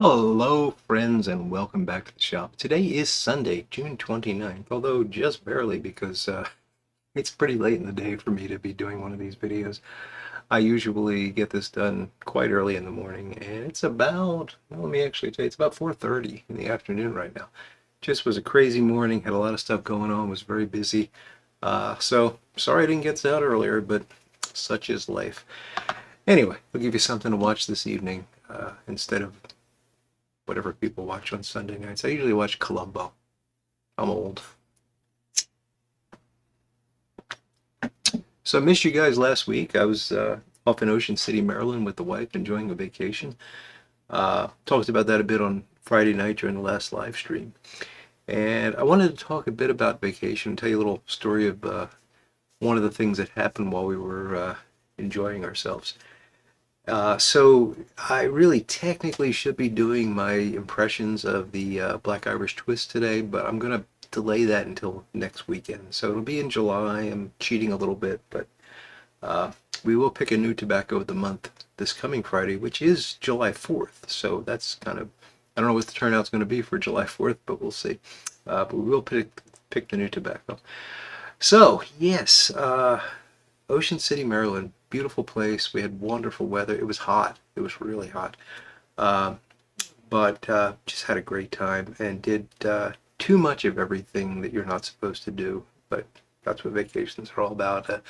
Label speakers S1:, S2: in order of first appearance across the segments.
S1: Hello, friends, and welcome back to the shop. Today is Sunday, June 29th, although just barely because it's pretty late in the day for me to be doing one of these videos. I usually get this done quite early in the morning, and it's about, well, let me actually tell you, it's about 4:30 in the afternoon right now. Just was a crazy morning, had a lot of stuff going on, was very busy. So sorry I didn't get this out earlier, but such is life. Anyway, I'll give you something to watch this evening instead of whatever people watch on Sunday nights. I usually watch Columbo. I'm old. So I missed you guys last week. I was off in Ocean City, Maryland with the wife, enjoying a vacation. Talked about that a bit on Friday night during the last live stream. And I wanted to talk a bit about vacation, tell you a little story of one of the things that happened while we were enjoying ourselves. So I really technically should be doing my impressions of the Black Irish Twist today, but I'm gonna delay that until next weekend. So it'll be in July. I'm cheating a little bit, but uh, we will pick a new tobacco of the month this coming Friday, which is July 4th. So that's kind of, I don't know what the turnout's going to be for July 4th, but we'll see. But we will pick the new tobacco. So yes, Ocean City, Maryland, beautiful place. We had wonderful weather. It was hot. It was really hot. Uh, but just had a great time and did too much of everything that you're not supposed to do. But that's what vacations are all about.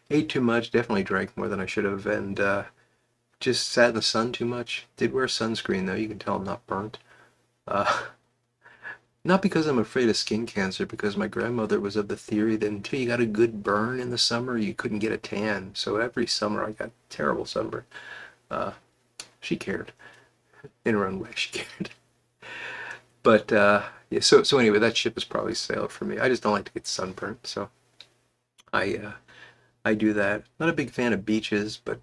S1: Ate too much, definitely drank more than I should have, and just sat in the sun too much. Did wear sunscreen though. You can tell I'm not burnt. Uh, Not because I'm afraid of skin cancer, because my grandmother was of the theory that until you got a good burn in the summer, you couldn't get a tan. So every summer I got terrible sunburn. Uh, she cared in her own way. She cared. But yeah, so anyway, that ship has probably sailed for me. I just don't like to get sunburnt, so I I do that. Not a big fan of beaches, but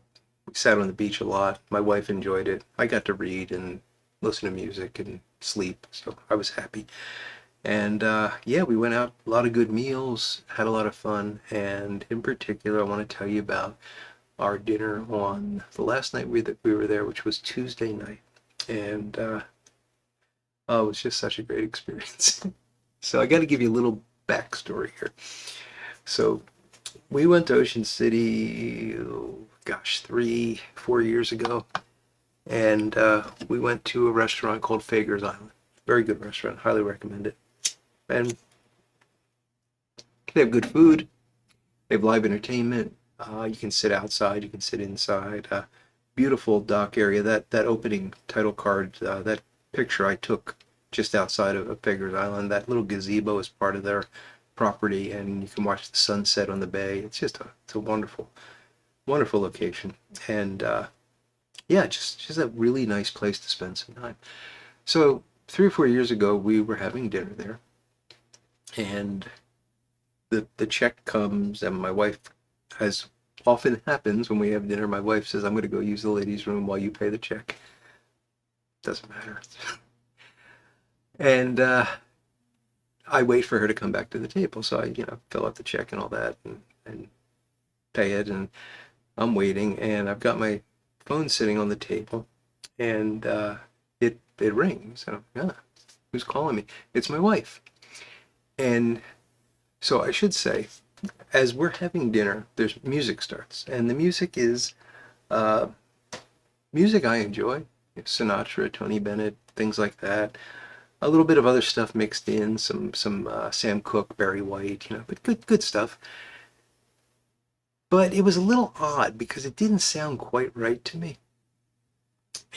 S1: we sat on the beach a lot. My wife enjoyed it. I got to read and listen to music and sleep, so I was happy. And yeah, we went out, a lot of good meals, had a lot of fun, and in particular, I want to tell you about our dinner on the last night we were there, which was Tuesday night. And oh, it was just such a great experience. So I got to give you a little backstory here. So we went to Ocean City, oh, gosh, 4 years ago, and we went to a restaurant called Fager's Island. Very good restaurant, highly recommend it. And they have good food. They have live entertainment. You can sit outside. You can sit inside. Beautiful dock area. That opening title card, that picture I took just outside of Figueres Island. That little gazebo is part of their property, and you can watch the sunset on the bay. It's a wonderful, wonderful location, and yeah, just a really nice place to spend some time. So 3 or 4 years ago, we were having dinner there, and the check comes, and my wife, as often happens when we have dinner, my wife says, "I'm going to go use the ladies' room while you pay the check." Doesn't matter. And I wait for her to come back to the table, so I fill out the check and all that, and pay it, and I'm waiting, and I've got my phone sitting on the table, and it rings, and yeah, who's calling me? It's my wife, and so I should say, as we're having dinner, there's music starts, and the music is uh, music I enjoy. Sinatra, Tony Bennett, things like that. A little bit of other stuff mixed in, some Sam Cooke, Barry White, but good stuff. But it was a little odd because it didn't sound quite right to me.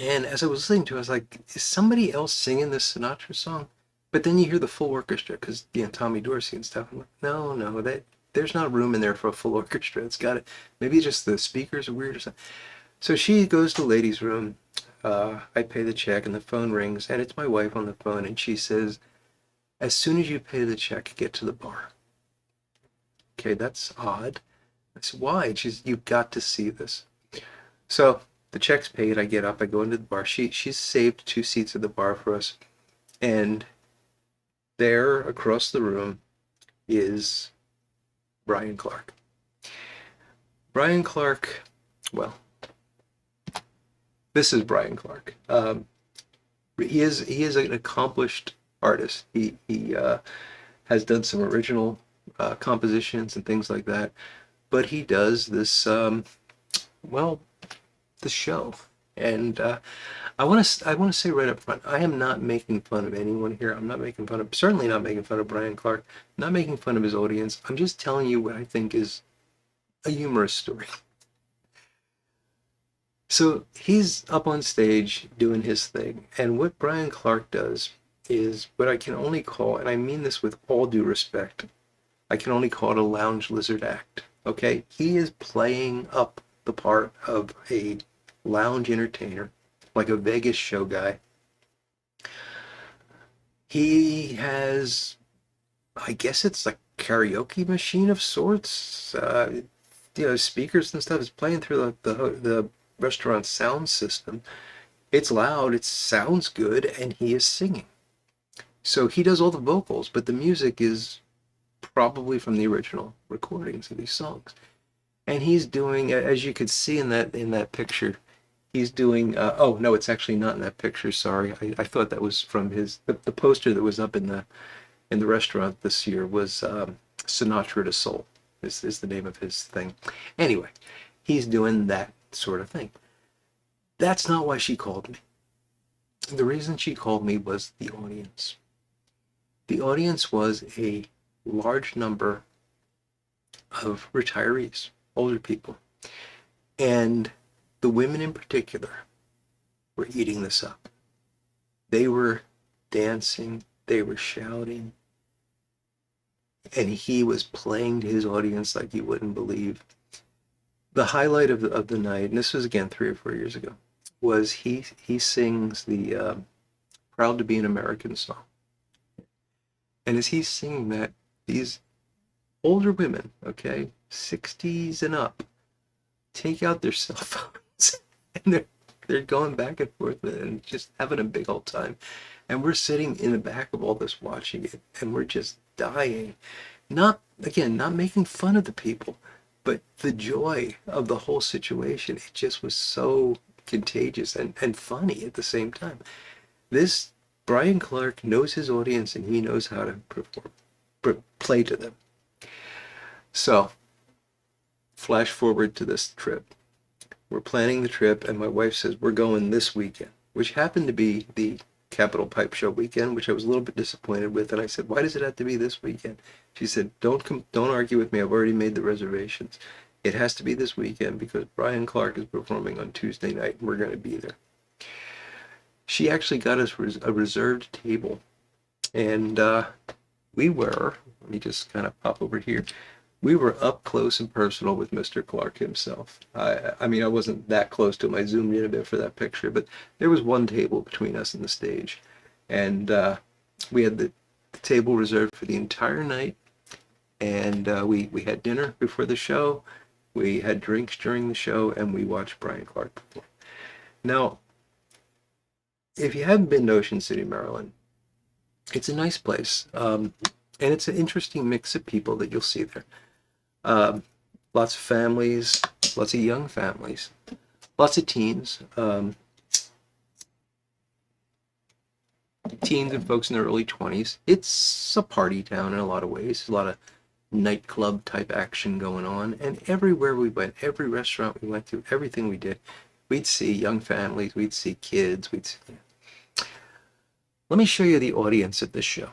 S1: And as I was listening to it, I was like, is somebody else singing this Sinatra song? But then you hear the full orchestra because Tommy Dorsey and stuff. I'm like, no, that there's not room in there for a full orchestra. It's got to maybe just the speakers are weird or something. So she goes to the ladies' room. I pay the check and the phone rings, and it's my wife on the phone, and she says, "As soon as you pay the check, get to the bar." Okay, that's odd. I said, "Why?" And she's, "You've got to see this." So the check's paid. I get up. I go into the bar. She's saved 2 seats at the bar for us, and there across the room is Brian Clark. Brian Clark. Well, this is Brian Clark. He is an accomplished artist. He has done some original compositions and things like that. But he does this well, the show. And I want to say right up front, I am not making fun of anyone here. I'm not making fun of, certainly not making fun of Brian Clark, not making fun of his audience. I'm just telling you what I think is a humorous story. So he's up on stage doing his thing, and what Brian Clark does is what I can only call, and I mean this with all due respect, I can only call it a lounge lizard act. Okay? He is playing up the part of a lounge entertainer, like a Vegas show guy. He has, I guess it's a karaoke machine of sorts. Speakers and stuff is playing through the restaurant sound system. It's loud, it sounds good, and he is singing. So he does all the vocals, but the music is probably from the original recordings of these songs. And he's doing, as you could see in that picture, he's doing. Oh no, it's actually not in that picture. Sorry, I thought that was from the poster that was up in the restaurant this year was Sinatra Assault. Is the name of his thing. Anyway, he's doing that sort of thing. That's not why she called me. The reason she called me was the audience. The audience was a large number of retirees, older people. And the women in particular were eating this up. They were dancing, they were shouting, and he was playing to his audience like you wouldn't believe. The highlight of the night, and this was again 3 or 4 years ago, was he sings the "Proud to Be an American" song, and as he's singing that, these older women, okay, 60s and up, take out their cell phones and they're going back and forth and just having a big old time. And we're sitting in the back of all this watching it, and we're just dying. Not, again, not making fun of the people, but the joy of the whole situation. It just was so contagious and funny at the same time. This Brian Clark knows his audience, and he knows how to perform, play to them. So, flash forward to this trip. We're planning the trip, and my wife says we're going this weekend, which happened to be the Capitol Pipe Show weekend, which I was a little bit disappointed with. And I said, "Why does it have to be this weekend?" She said, "Don't argue with me. I've already made the reservations. It has to be this weekend because Brian Clark is performing on Tuesday night, and we're going to be there." She actually got us a reserved table, and we were. Let me just kind of pop over here. We were up close and personal with Mr. Clark himself. I mean, I wasn't that close to him. I zoomed in a bit for that picture, but there was one table between us and the stage. And we had the table reserved for the entire night. And we had dinner before the show. We had drinks during the show, and we watched Brian Clark perform. Now, if you haven't been to Ocean City, Maryland, it's a nice place. And it's an interesting mix of people that you'll see there. Lots of families, lots of young families, lots of teens, teens and folks in their early 20s. It's a party town in a lot of ways. A lot of nightclub type action going on. And everywhere we went, every restaurant we went to, everything we did, we'd see young families, we'd see kids, we'd see... Let me show you the audience at this show.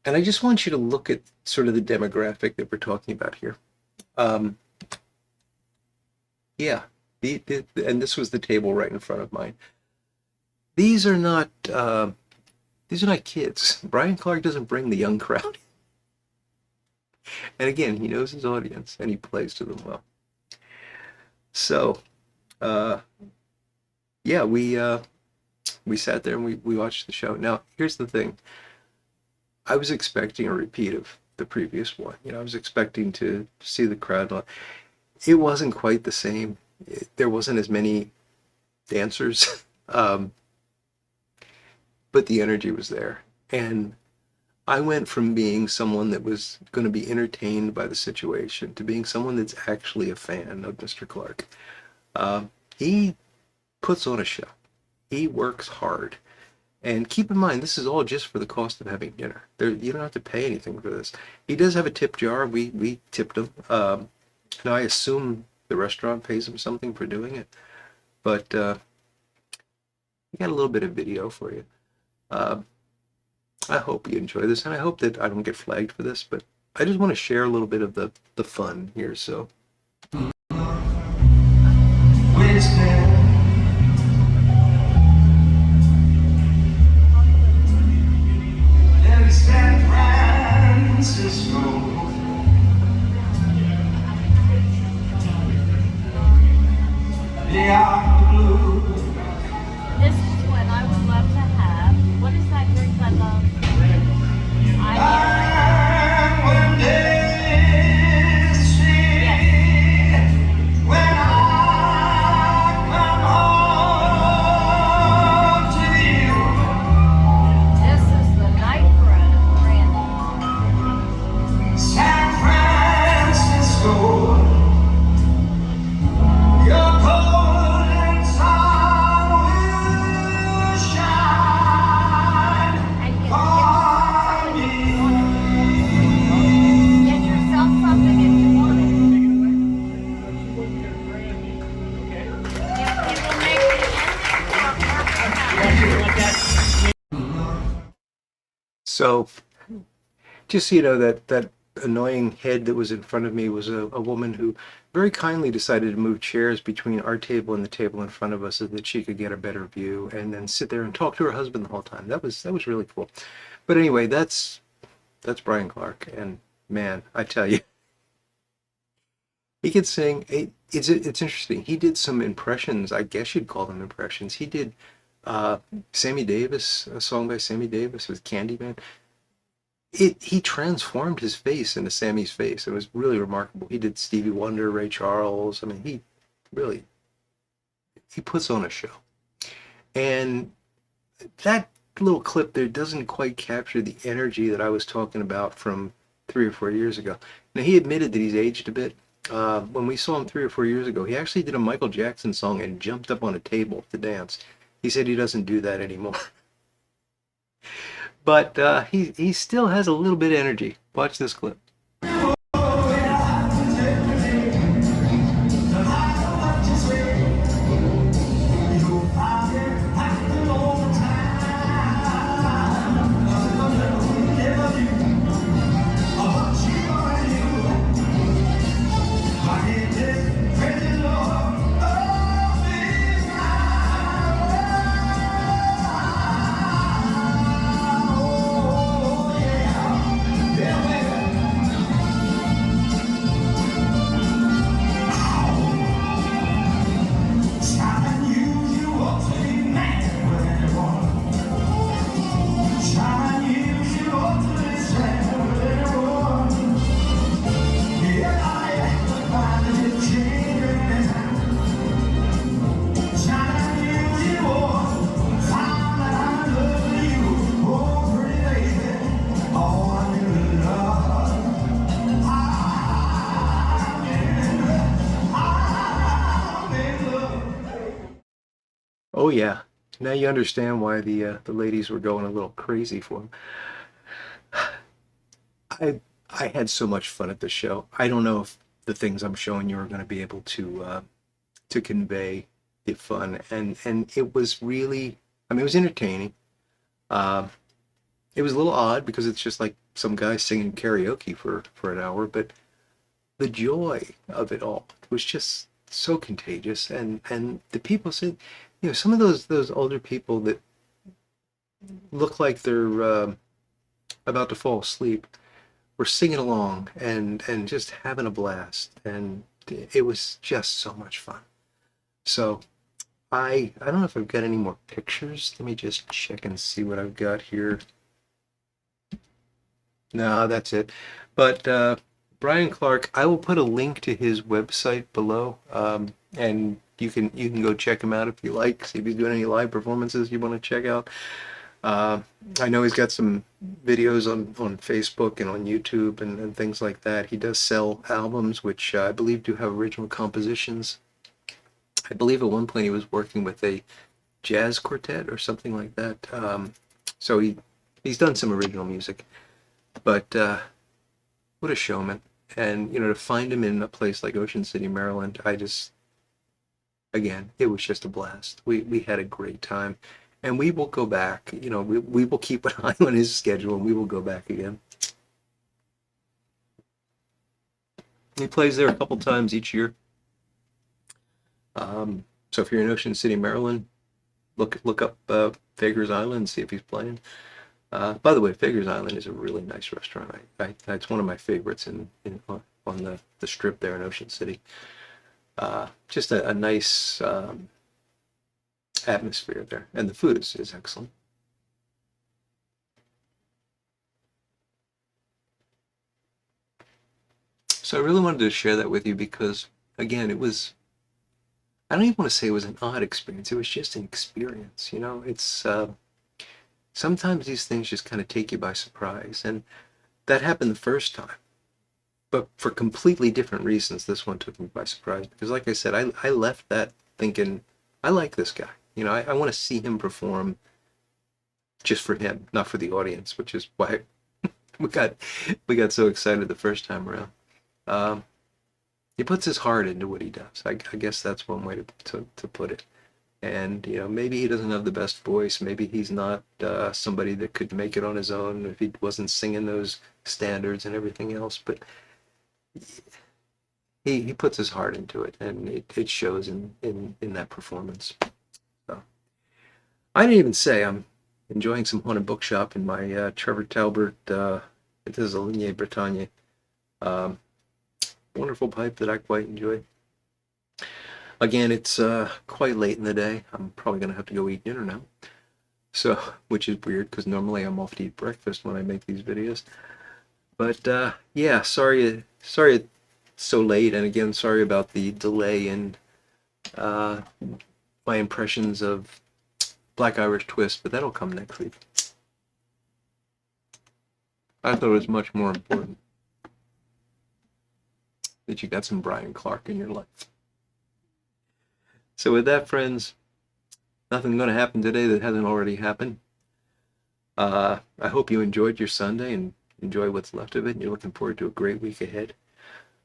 S1: And I just want you to look at sort of the demographic that we're talking about here. Yeah, and this was the table right in front of mine. These are not kids. Brian Clark doesn't bring the young crowd. And again, he knows his audience, and he plays to them well. So, yeah, we sat there and we watched the show. Now, here's the thing. I was expecting a repeat of the previous one. I was expecting to see the crowd. It wasn't quite the same. There wasn't as many dancers, but the energy was there. And I went from being someone that was going to be entertained by the situation to being someone that's actually a fan of Mr. Clark. He puts on a show. He works hard. And keep in mind, this is all just for the cost of having dinner. You don't have to pay anything for this. He does have a tip jar. We tipped him. Now I assume the restaurant pays him something for doing it, but we got a little bit of video for you. Uh, I hope you enjoy this, and I hope that I don't get flagged for this, but I just want to share a little bit of the fun here. So. San Francisco. Yeah, blue.
S2: This is what I would love to have. What is that drink I love?
S1: When they see when I come home to you.
S2: This is the night brandy.
S1: San Francisco. Your golden sun will shine on me.
S2: Get yourself something if you want it. It will make the ending for a perfect.
S1: So, just so you know, that annoying head that was in front of me was a woman who very kindly decided to move chairs between our table and the table in front of us so that she could get a better view and then sit there and talk to her husband the whole time. That was really cool. But anyway, that's Brian Clark, and man, I tell you, he could sing. It's interesting. He did some impressions. I guess you'd call them impressions. He did Sammy Davis, a song by Sammy Davis with Candyman. He transformed his face into Sammy's face. It was really remarkable. He did Stevie Wonder, Ray Charles. I mean, he puts on a show. And that little clip there doesn't quite capture the energy that I was talking about from 3 or 4 years ago. Now, he admitted that he's aged a bit. When we saw him 3 or 4 years ago, he actually did a Michael Jackson song and jumped up on a table to dance. He said he doesn't do that anymore. But he still has a little bit of energy. Watch this clip. Oh yeah. Now you understand why the ladies were going a little crazy for him. I had so much fun at the show. I don't know if the things I'm showing you are going to be able to convey the fun, and it was really, I mean, it was entertaining. Uh, it was a little odd because it's just like some guy singing karaoke for an hour, but the joy of it all was just so contagious, and the people said, some of those older people that look like they're about to fall asleep were singing along and just having a blast, and it was just so much fun. So I don't know if I've got any more pictures. Let me just check and see what I've got here. No, that's it. But Brian Clark, I will put a link to his website below, and you can go check him out if you like. See if he's doing any live performances you want to check out. I know he's got some videos on Facebook and on YouTube and things like that. He does sell albums, which I believe do have original compositions. I believe at one point he was working with a jazz quartet or something like that. So he's done some original music, but what a showman! And to find him in a place like Ocean City, Maryland, I just again, it was just a blast. We had a great time, and we will go back. We will keep an eye on his schedule, and we will go back again. He plays there a couple times each year. So if you're in Ocean City, Maryland, look up Fager's Island, see if he's playing. By the way, Fager's Island is a really nice restaurant. It's one of my favorites on the strip there in Ocean City. Just a nice atmosphere there, and the food is excellent. So I really wanted to share that with you because, again, it was, I don't even want to say it was an odd experience. It was just an experience. It's sometimes these things just kind of take you by surprise. And that happened the first time, but for completely different reasons. This one took me by surprise because, like I said, I left that thinking, I like this guy. I want to see him perform just for him, not for the audience, which is why we got we got so excited the first time around. Um, he puts his heart into what he does. I guess that's one way to put it. And maybe he doesn't have the best voice. Maybe he's not somebody that could make it on his own if he wasn't singing those standards and everything else. But he puts his heart into it, and it shows in that performance. So I didn't even say I'm enjoying some haunted bookshop in my Trevor Talbert. It is a Lignée Bretagne. Um, Wonderful pipe that I quite enjoy. Again, it's quite late in the day. I'm probably gonna have to go eat dinner now. So, which is weird because normally I'm off to eat breakfast when I make these videos. But yeah, sorry it's so late, and again, sorry about the delay in uh, my impressions of Black Irish Twist, but that'll come next week. I thought it was much more important that you got some Brian Clark in your life. So with that, friends, nothing going to happen today that hasn't already happened. I hope you enjoyed your Sunday and enjoy what's left of it, and you're looking forward to a great week ahead.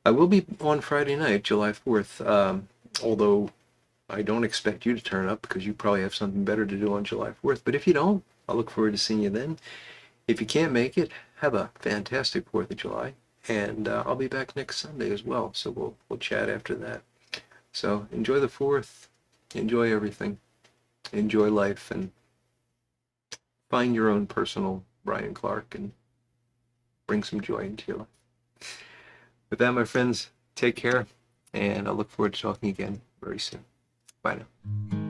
S1: I will be on Friday night, July 4th, although I don't expect you to turn up because you probably have something better to do on July 4th. But if you don't, I'll look forward to seeing you then. If you can't make it, have a fantastic 4th of July, and I'll be back next Sunday as well, so we'll chat after that. So enjoy the 4th, enjoy everything, enjoy life, and find your own personal Brian Clark and bring some joy into your life. With that, my friends, take care, and I look forward to talking again very soon. Bye now.